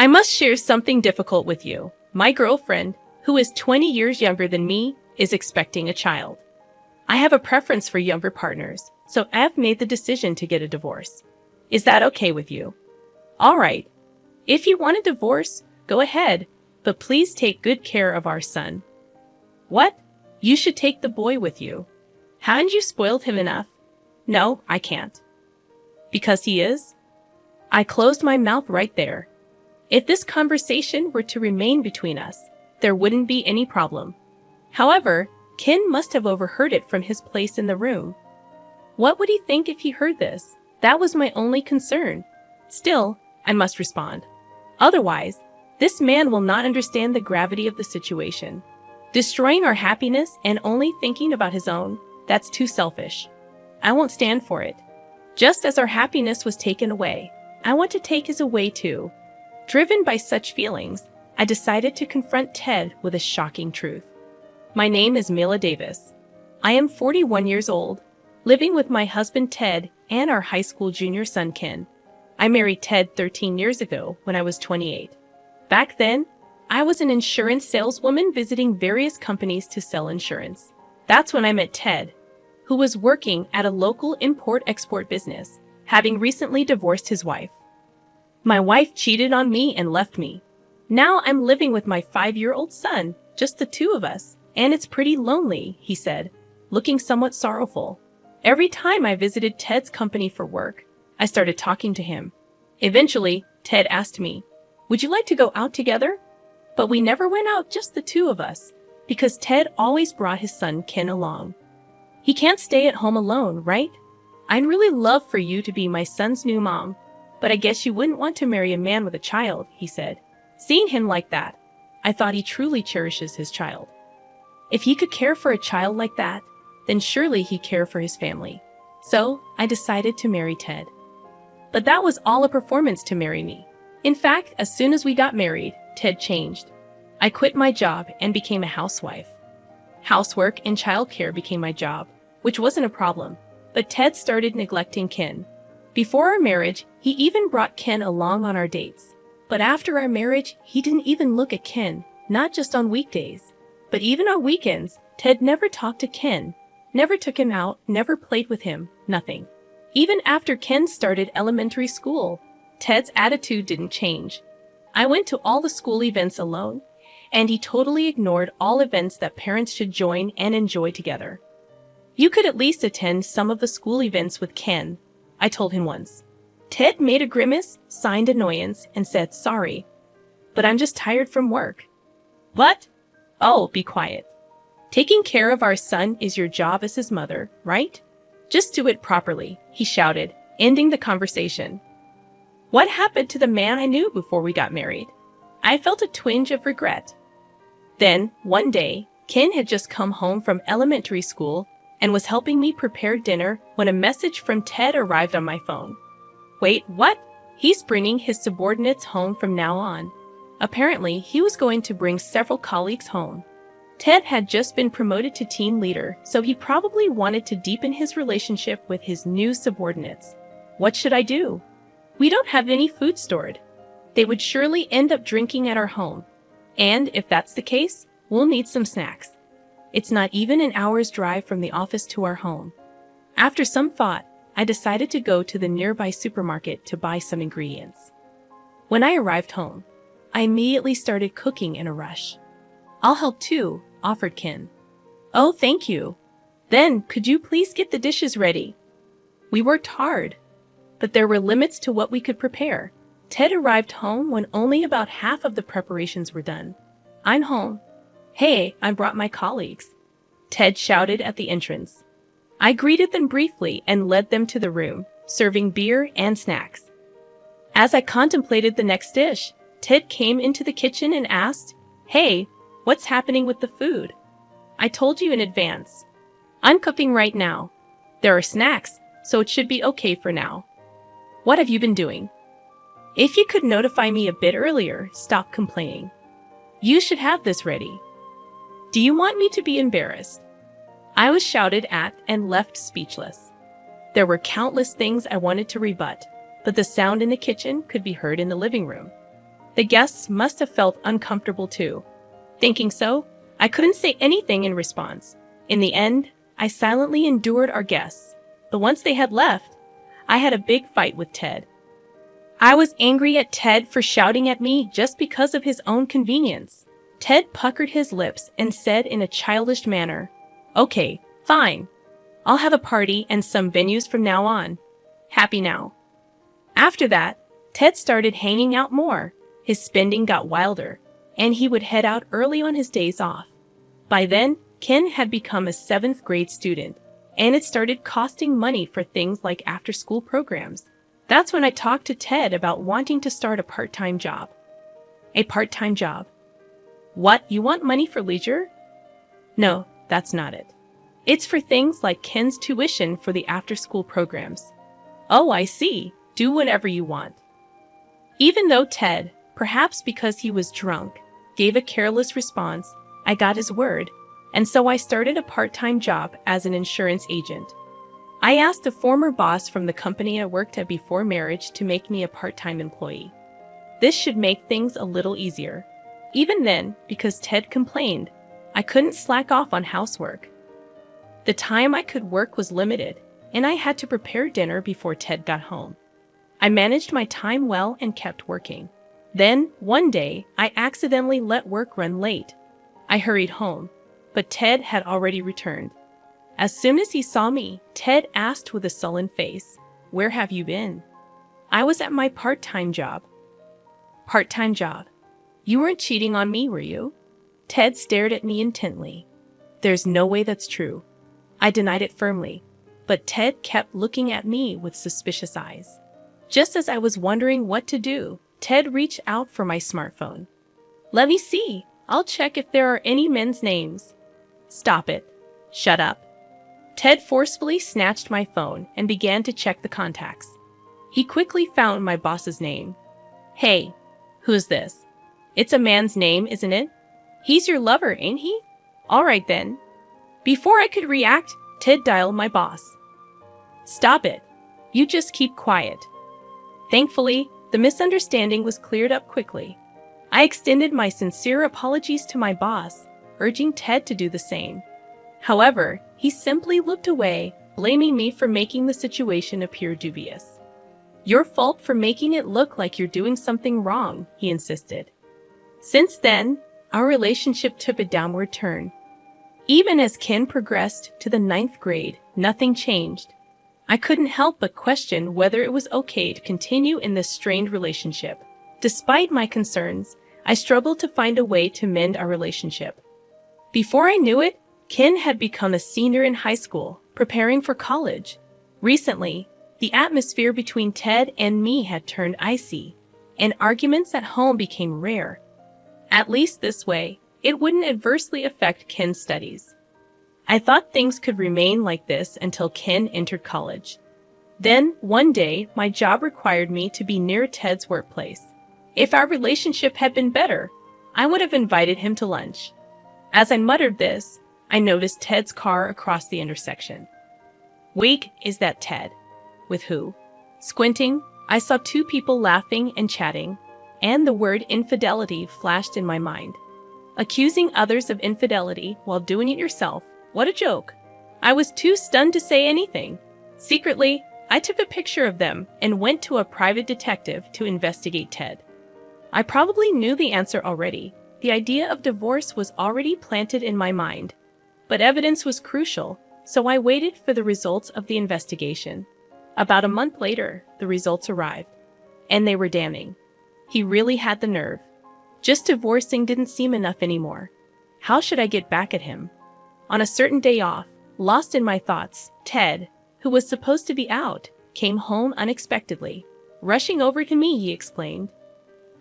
I must share something difficult with you. My girlfriend, who is 20 years younger than me, is expecting a child. I have a preference for younger partners, so I have made the decision to get a divorce. Is that okay with you? All right. If you want a divorce, go ahead, but please take good care of our son. What? You should take the boy with you. Haven't you spoiled him enough? No, I can't. Because he is? I closed my mouth right there. If this conversation were to remain between us, there wouldn't be any problem. However, Ken must have overheard it from his place in the room. What would he think if he heard this? That was my only concern. Still, I must respond. Otherwise, this man will not understand the gravity of the situation. Destroying our happiness and only thinking about his own, that's too selfish. I won't stand for it. Just as our happiness was taken away, I want to take his away too. Driven by such feelings, I decided to confront Ted with a shocking truth. My name is Mila Davis. I am 41 years old, living with my husband Ted and our high school junior son Ken. I married Ted 13 years ago when I was 28. Back then, I was an insurance saleswoman visiting various companies to sell insurance. That's when I met Ted, who was working at a local import-export business, having recently divorced his wife. My wife cheated on me and left me. Now I'm living with my 5-year-old son, just the two of us, and it's pretty lonely, he said, looking somewhat sorrowful. Every time I visited Ted's company for work, I started talking to him. Eventually, Ted asked me, "Would you like to go out together?" But we never went out, just the two of us, because Ted always brought his son Ken along. He can't stay at home alone, right? I'd really love for you to be my son's new mom, but I guess you wouldn't want to marry a man with a child, he said. Seeing him like that, I thought he truly cherishes his child. If he could care for a child like that, then surely he'd care for his family. So, I decided to marry Ted. But that was all a performance to marry me. In fact, as soon as we got married, Ted changed. I quit my job and became a housewife. Housework and childcare became my job, which wasn't a problem, but Ted started neglecting Ken. Before our marriage, he even brought Ken along on our dates. But after our marriage, he didn't even look at Ken, not just on weekdays, but even on weekends. Ted never talked to Ken, never took him out, never played with him, nothing. Even after Ken started elementary school, Ted's attitude didn't change. I went to all the school events alone, and he totally ignored all events that parents should join and enjoy together. You could at least attend some of the school events with Ken, I told him once. Ted made a grimace, signed annoyance, and said sorry. But I'm just tired from work. What? Oh, be quiet. Taking care of our son is your job as his mother, right? Just do it properly, he shouted, ending the conversation. What happened to the man I knew before we got married? I felt a twinge of regret. Then, one day, Ken had just come home from elementary school and was helping me prepare dinner when a message from Ted arrived on my phone. Wait, what? He's bringing his subordinates home from now on. Apparently, he was going to bring several colleagues home. Ted had just been promoted to team leader, so he probably wanted to deepen his relationship with his new subordinates. What should I do? We don't have any food stored. They would surely end up drinking at our home. And if that's the case, we'll need some snacks. It's not even an hour's drive from the office to our home. After some thought, I decided to go to the nearby supermarket to buy some ingredients. When I arrived home, I immediately started cooking in a rush. I'll help too, offered Ken. Oh, thank you. Then, could you please get the dishes ready? We worked hard, but there were limits to what we could prepare. Ted arrived home when only about half of the preparations were done. I'm home. Hey, I brought my colleagues, Ted shouted at the entrance. I greeted them briefly and led them to the room, serving beer and snacks. As I contemplated the next dish, Ted came into the kitchen and asked, "Hey, what's happening with the food? I told you in advance. I'm cooking right now. There are snacks, so it should be okay for now. What have you been doing? If you could notify me a bit earlier, stop complaining. You should have this ready. Do you want me to be embarrassed?" I was shouted at and left speechless. There were countless things I wanted to rebut, but the sound in the kitchen could be heard in the living room. The guests must have felt uncomfortable too. Thinking so, I couldn't say anything in response. In the end, I silently endured our guests. But once they had left, I had a big fight with Ted. I was angry at Ted for shouting at me just because of his own convenience. Ted puckered his lips and said in a childish manner, "Okay, fine. I'll have a party and some venues from now on. Happy now." After that, Ted started hanging out more. His spending got wilder, and he would head out early on his days off. By then, Ken had become a 7th grade student, and it started costing money for things like after-school programs. That's when I talked to Ted about wanting to start a part-time job. A part-time job? What, you want money for leisure? No, that's not it. It's for things like Ken's tuition for the after-school programs. Oh, I see. Do whatever you want. Even though Ted, perhaps because he was drunk, gave a careless response, I got his word, and so I started a part-time job as an insurance agent. I asked a former boss from the company I worked at before marriage to make me a part-time employee. This should make things a little easier. Even then, because Ted complained, I couldn't slack off on housework. The time I could work was limited, and I had to prepare dinner before Ted got home. I managed my time well and kept working. Then, one day, I accidentally let work run late. I hurried home, but Ted had already returned. As soon as he saw me, Ted asked with a sullen face, "Where have you been?" I was at my part-time job. Part-time job? You weren't cheating on me, were you? Ted stared at me intently. There's no way that's true. I denied it firmly, but Ted kept looking at me with suspicious eyes. Just as I was wondering what to do, Ted reached out for my smartphone. Let me see. I'll check if there are any men's names. Stop it. Shut up. Ted forcefully snatched my phone and began to check the contacts. He quickly found my boss's name. Hey, who's this? It's a man's name, isn't it? He's your lover, ain't he? All right then. Before I could react, Ted dialed my boss. Stop it. You just keep quiet. Thankfully, the misunderstanding was cleared up quickly. I extended my sincere apologies to my boss, urging Ted to do the same. However, he simply looked away, blaming me for making the situation appear dubious. Your fault for making it look like you're doing something wrong, he insisted. Since then, our relationship took a downward turn. Even as Ken progressed to the 9th grade, nothing changed. I couldn't help but question whether it was okay to continue in this strained relationship. Despite my concerns, I struggled to find a way to mend our relationship. Before I knew it, Ken had become a senior in high school, preparing for college. Recently, the atmosphere between Ted and me had turned icy, and arguments at home became rare. At least this way, it wouldn't adversely affect Ken's studies. I thought things could remain like this until Ken entered college. Then, one day, my job required me to be near Ted's workplace. If our relationship had been better, I would have invited him to lunch. As I muttered this, I noticed Ted's car across the intersection. Wait, is that Ted? With who? Squinting, I saw 2 people laughing and chatting, and the word infidelity flashed in my mind. Accusing others of infidelity while doing it yourself, what a joke. I was too stunned to say anything. Secretly, I took a picture of them and went to a private detective to investigate Ted. I probably knew the answer already. The idea of divorce was already planted in my mind. But evidence was crucial, so I waited for the results of the investigation. About a month later, the results arrived, and they were damning. He really had the nerve. Just divorcing didn't seem enough anymore. How should I get back at him? On a certain day off, lost in my thoughts, Ted, who was supposed to be out, came home unexpectedly. Rushing over to me, he explained,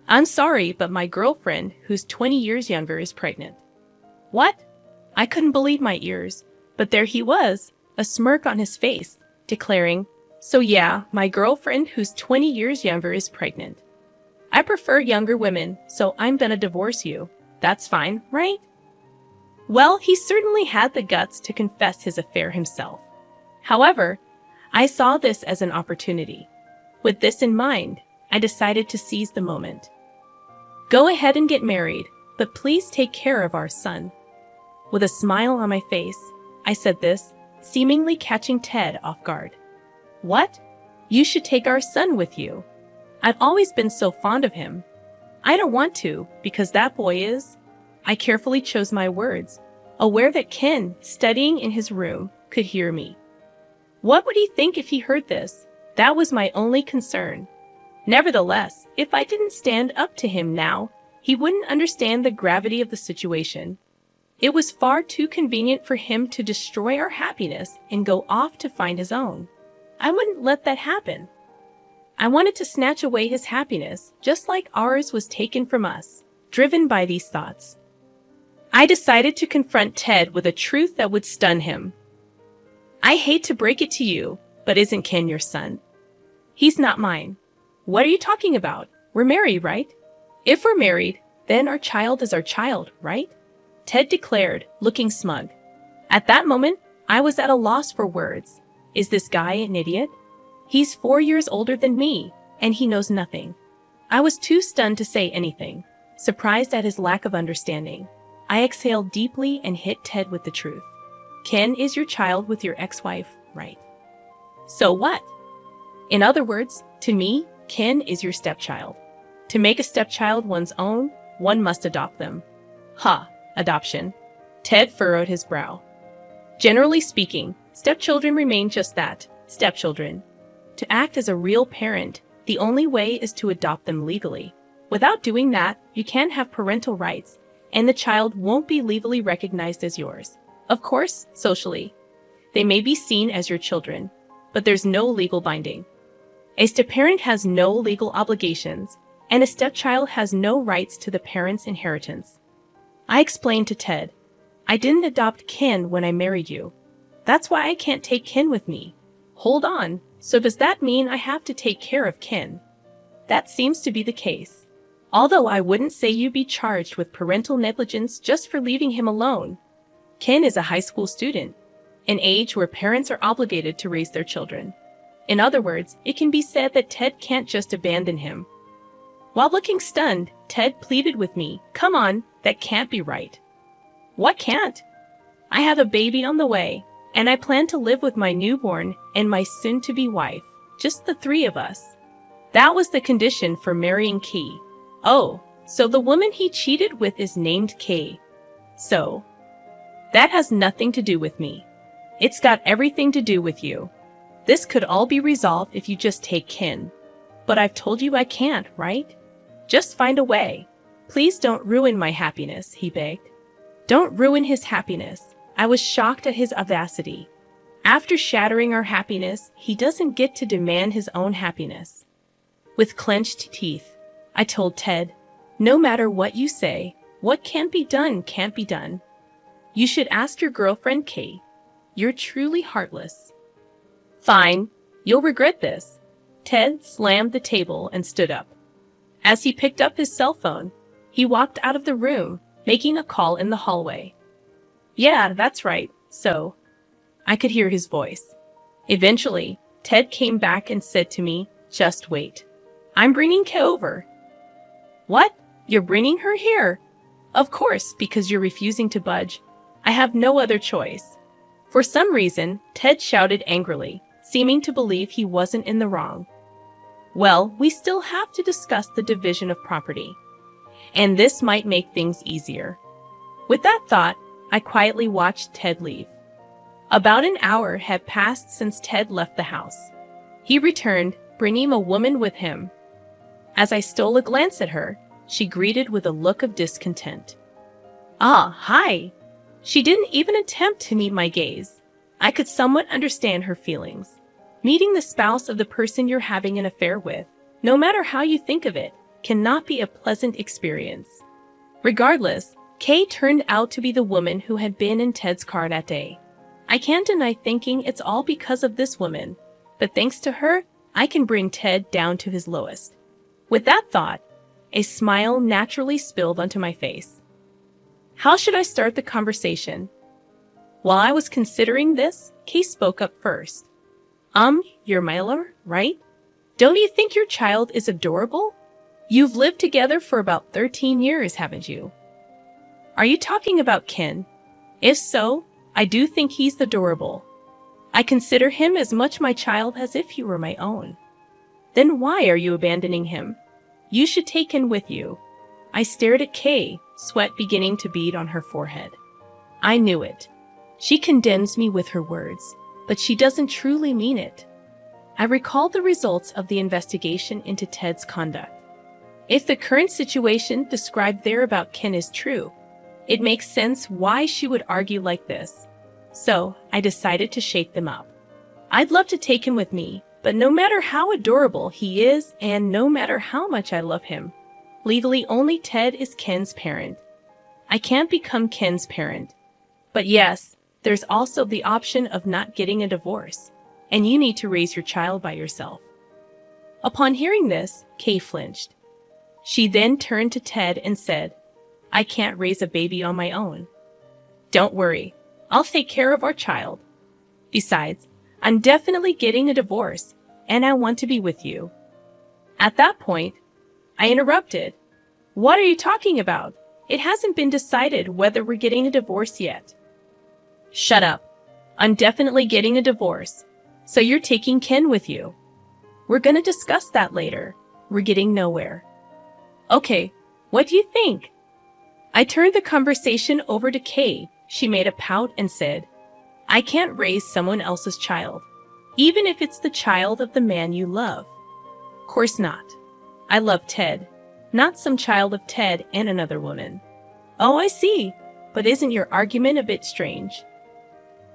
"I'm sorry, but my girlfriend, who's 20 years younger, is pregnant." What? I couldn't believe my ears, but there he was, a smirk on his face, declaring, "So yeah, my girlfriend, who's 20 years younger, is pregnant. I prefer younger women, so I'm gonna divorce you. That's fine, right?" Well, he certainly had the guts to confess his affair himself. However, I saw this as an opportunity. With this in mind, I decided to seize the moment. Go ahead and get married, but please take care of our son. With a smile on my face, I said this, seemingly catching Ted off guard. What? You should take our son with you. I've always been so fond of him. I don't want to, because that boy is... I carefully chose my words, aware that Ken, studying in his room, could hear me. What would he think if he heard this? That was my only concern. Nevertheless, if I didn't stand up to him now, he wouldn't understand the gravity of the situation. It was far too convenient for him to destroy our happiness and go off to find his own. I wouldn't let that happen. I wanted to snatch away his happiness, just like ours was taken from us, driven by these thoughts. I decided to confront Ted with a truth that would stun him. I hate to break it to you, but isn't Ken your son? He's not mine. What are you talking about? We're married, right? If we're married, then our child is our child, right? Ted declared, looking smug. At that moment, I was at a loss for words. Is this guy an idiot? He's 4 years older than me, and he knows nothing. I was too stunned to say anything, surprised at his lack of understanding. I exhaled deeply and hit Ted with the truth. Ken is your child with your ex-wife, right? So what? In other words, to me, Ken is your stepchild. To make a stepchild one's own, one must adopt them. Adoption. Ted furrowed his brow. Generally speaking, stepchildren remain just that, stepchildren. To act as a real parent, the only way is to adopt them legally. Without doing that, you can't have parental rights, and the child won't be legally recognized as yours. Of course, socially. They may be seen as your children, but there's no legal binding. A step-parent has no legal obligations, and a stepchild has no rights to the parent's inheritance. I explained to Ted, I didn't adopt Ken when I married you. That's why I can't take Ken with me. Hold on, so does that mean I have to take care of Ken? That seems to be the case. Although I wouldn't say you'd be charged with parental negligence just for leaving him alone. Ken is a high school student, an age where parents are obligated to raise their children. In other words, it can be said that Ted can't just abandon him. While looking stunned, Ted pleaded with me, come on, that can't be right. What can't? I have a baby on the way, and I plan to live with my newborn and my soon-to-be wife, just the three of us. That was the condition for marrying Key. Oh, so the woman he cheated with is named Kay. So, that has nothing to do with me. It's got everything to do with you. This could all be resolved if you just take Ken. But I've told you I can't, right? Just find a way. Please don't ruin my happiness, he begged. Don't ruin his happiness. I was shocked at his audacity. After shattering our happiness, he doesn't get to demand his own happiness. With clenched teeth, I told Ted, no matter what you say, what can't be done can't be done. You should ask your girlfriend Kay. You're truly heartless. Fine, you'll regret this. Ted slammed the table and stood up. As he picked up his cell phone, he walked out of the room, making a call in the hallway. Yeah, that's right, so. I could hear his voice. Eventually, Ted came back and said to me, just wait. I'm bringing Kay over. What? You're bringing her here? Of course, because you're refusing to budge. I have no other choice. For some reason, Ted shouted angrily, seeming to believe he wasn't in the wrong. Well, we still have to discuss the division of property. And this might make things easier. With that thought, I quietly watched Ted leave. About an hour had passed since Ted left the house. He returned, bringing a woman with him. As I stole a glance at her, she greeted with a look of discontent. Ah, hi! She didn't even attempt to meet my gaze. I could somewhat understand her feelings. Meeting the spouse of the person you're having an affair with, no matter how you think of it, cannot be a pleasant experience. Regardless, Kay turned out to be the woman who had been in Ted's car that day. I can't deny thinking it's all because of this woman, but thanks to her, I can bring Ted down to his lowest. With that thought, a smile naturally spilled onto my face. How should I start the conversation? While I was considering this, Kay spoke up first. You're Miller, right? Don't you think your child is adorable? You've lived together for about 13 years, haven't you? Are you talking about Ken? If so, I do think he's adorable. I consider him as much my child as if he were my own. Then why are you abandoning him? You should take him with you. I stared at Kay, sweat beginning to bead on her forehead. I knew it. She condemns me with her words, but she doesn't truly mean it. I recalled the results of the investigation into Ted's conduct. If the current situation described there about Ken is true, it makes sense why she would argue like this. So, I decided to shake them up. I'd love to take him with me, but no matter how adorable he is and no matter how much I love him, legally only Ted is Ken's parent. I can't become Ken's parent. But yes, there's also the option of not getting a divorce, and you need to raise your child by yourself. Upon hearing this, Kay flinched. She then turned to Ted and said, I can't raise a baby on my own. Don't worry, I'll take care of our child. Besides, I'm definitely getting a divorce, and I want to be with you. At that point, I interrupted. What are you talking about? It hasn't been decided whether we're getting a divorce yet. Shut up. I'm definitely getting a divorce. So you're taking Ken with you. We're gonna discuss that later. We're getting nowhere. Okay, what do you think? I turned the conversation over to Kay. She made a pout and said, I can't raise someone else's child, even if it's the child of the man you love. Course not. I love Ted, not some child of Ted and another woman. Oh, I see. But isn't your argument a bit strange?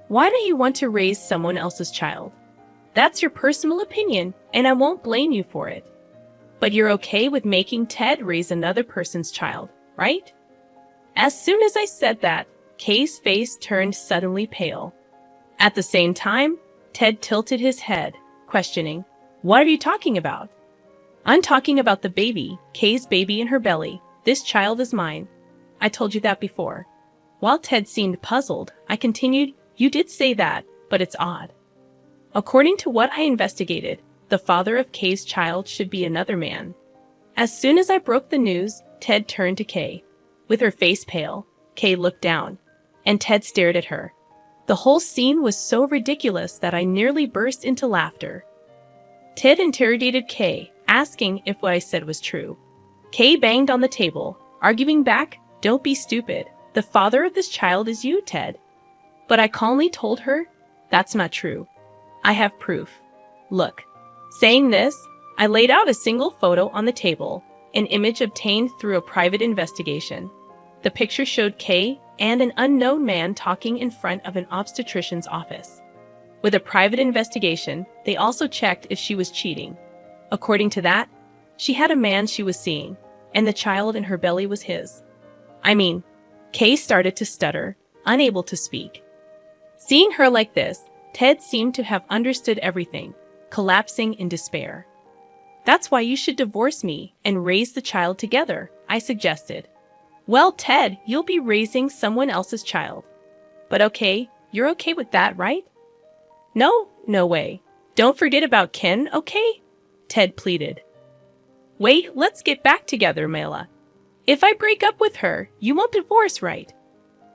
Why do you want to raise someone else's child? That's your personal opinion, and I won't blame you for it. But you're okay with making Ted raise another person's child, right? As soon as I said that, Kay's face turned suddenly pale. At the same time, Ted tilted his head, questioning, What are you talking about? I'm talking about the baby, Kay's baby in her belly. This child is mine. I told you that before. While Ted seemed puzzled, I continued, You did say that, but it's odd. According to what I investigated, the father of Kay's child should be another man. As soon as I broke the news, Ted turned to Kay. With her face pale, Kay looked down, and Ted stared at her. The whole scene was so ridiculous that I nearly burst into laughter. Ted interrogated Kay, asking if what I said was true. Kay banged on the table, arguing back, Don't be stupid. The father of this child is you, Ted. But I calmly told her, That's not true. I have proof. Look. Saying this, I laid out a single photo on the table, an image obtained through a private investigation. The picture showed Kay and an unknown man talking in front of an obstetrician's office. With a private investigation, they also checked if she was cheating. According to that, she had a man she was seeing, and the child in her belly was his. Kay started to stutter, unable to speak. Seeing her like this, Ted seemed to have understood everything, collapsing in despair. That's why you should divorce me and raise the child together, I suggested. Well, Ted, you'll be raising someone else's child. But okay, you're okay with that, right? No way. Don't forget about Ken, okay? Ted pleaded. Wait, let's get back together, Mela. If I break up with her, you won't divorce, right?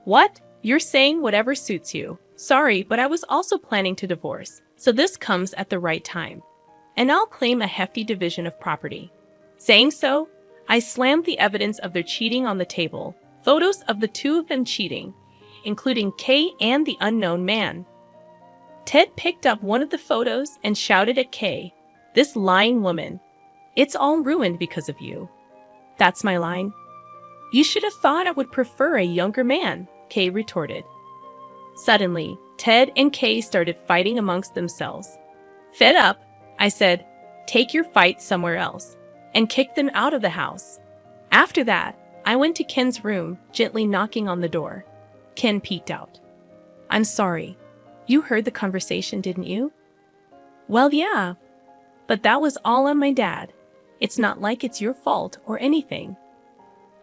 What? You're saying whatever suits you. Sorry, but I was also planning to divorce, so this comes at the right time. And I'll claim a hefty division of property. Saying so, I slammed the evidence of their cheating on the table, photos of the two of them cheating, including Kay and the unknown man. Ted picked up one of the photos and shouted at Kay, This lying woman. It's all ruined because of you. That's my line. You should have thought I would prefer a younger man, Kay retorted. Suddenly, Ted and Kay started fighting amongst themselves. Fed up, I said, Take your fight somewhere else, and kicked them out of the house. After that, I went to Ken's room, gently knocking on the door. Ken peeked out. I'm sorry. You heard the conversation, didn't you? Well, yeah. But that was all on my dad. It's not like it's your fault or anything.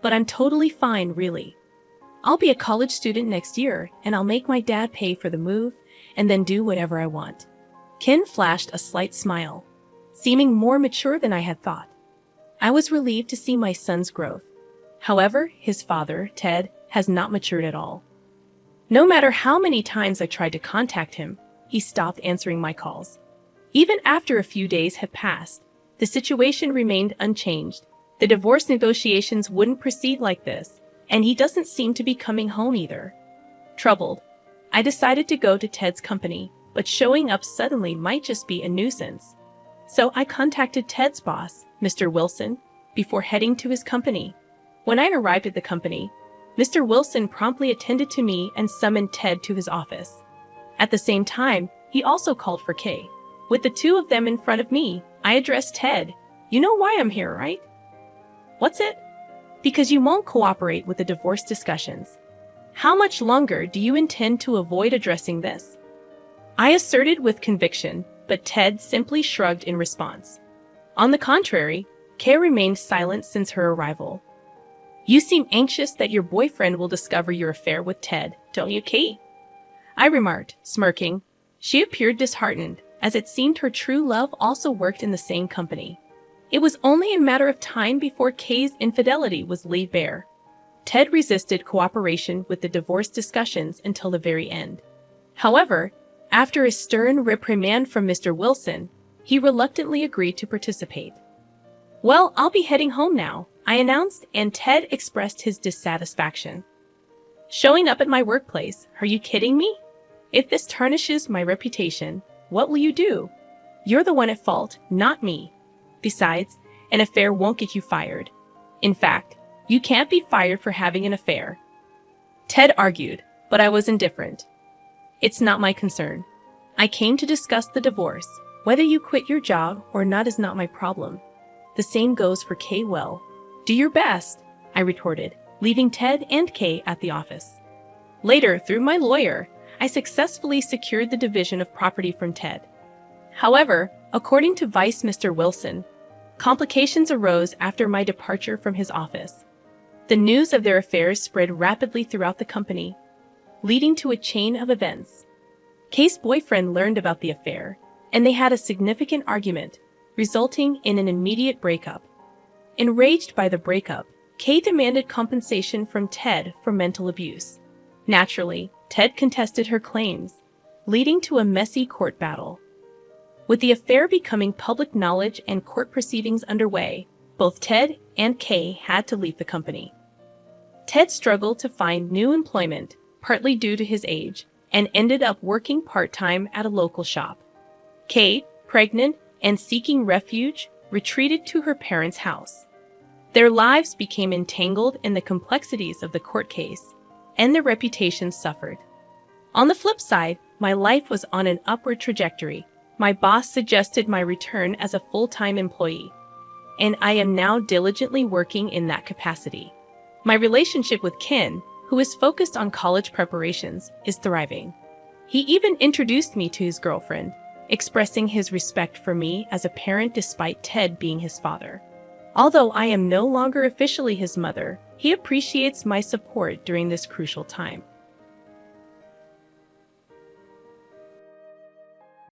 But I'm totally fine, really. I'll be a college student next year, and I'll make my dad pay for the move and then do whatever I want. Ken flashed a slight smile, seeming more mature than I had thought. I was relieved to see my son's growth. However, his father, Ted, has not matured at all. No matter how many times I tried to contact him, he stopped answering my calls. Even after a few days had passed, the situation remained unchanged. The divorce negotiations wouldn't proceed like this, and he doesn't seem to be coming home either. Troubled, I decided to go to Ted's company, but showing up suddenly might just be a nuisance. So I contacted Ted's boss, Mr. Wilson, before heading to his company. When I arrived at the company, Mr. Wilson promptly attended to me and summoned Ted to his office. At the same time, he also called for Kay. With the two of them in front of me, I addressed Ted. "You know why I'm here, right?" "What's it?" "Because you won't cooperate with the divorce discussions. How much longer do you intend to avoid addressing this?" I asserted with conviction, but Ted simply shrugged in response. On the contrary, Kay remained silent since her arrival. "You seem anxious that your boyfriend will discover your affair with Ted, don't you, Kay?" I remarked, smirking. She appeared disheartened, as it seemed her true love also worked in the same company. It was only a matter of time before Kay's infidelity was laid bare. Ted resisted cooperation with the divorce discussions until the very end. However, after a stern reprimand from Mr. Wilson, he reluctantly agreed to participate. "Well, I'll be heading home now," I announced, and Ted expressed his dissatisfaction. "Showing up at my workplace? Are you kidding me? If this tarnishes my reputation, what will you do? You're the one at fault, not me. Besides, an affair won't get you fired. In fact, you can't be fired for having an affair." Ted argued, but I was indifferent. "It's not my concern. I came to discuss the divorce. Whether you quit your job or not is not my problem. The same goes for Kay. Well, do your best," I retorted, leaving Ted and Kay at the office. Later, through my lawyer, I successfully secured the division of property from Ted. However, according to Vice Mr. Wilson, complications arose after my departure from his office. The news of their affairs spread rapidly throughout the company, leading to a chain of events. Kay's boyfriend learned about the affair, and they had a significant argument, resulting in an immediate breakup. Enraged by the breakup, Kay demanded compensation from Ted for mental abuse. Naturally, Ted contested her claims, leading to a messy court battle. With the affair becoming public knowledge and court proceedings underway, both Ted and Kay had to leave the company. Ted struggled to find new employment, partly due to his age, and ended up working part-time at a local shop. Kay, pregnant and seeking refuge, retreated to her parents' house. Their lives became entangled in the complexities of the court case, and their reputations suffered. On the flip side, my life was on an upward trajectory. My boss suggested my return as a full-time employee, and I am now diligently working in that capacity. My relationship with Ken, who is focused on college preparations, is thriving. He even introduced me to his girlfriend, expressing his respect for me as a parent despite Ted being his father. Although I am no longer officially his mother, he appreciates my support during this crucial time.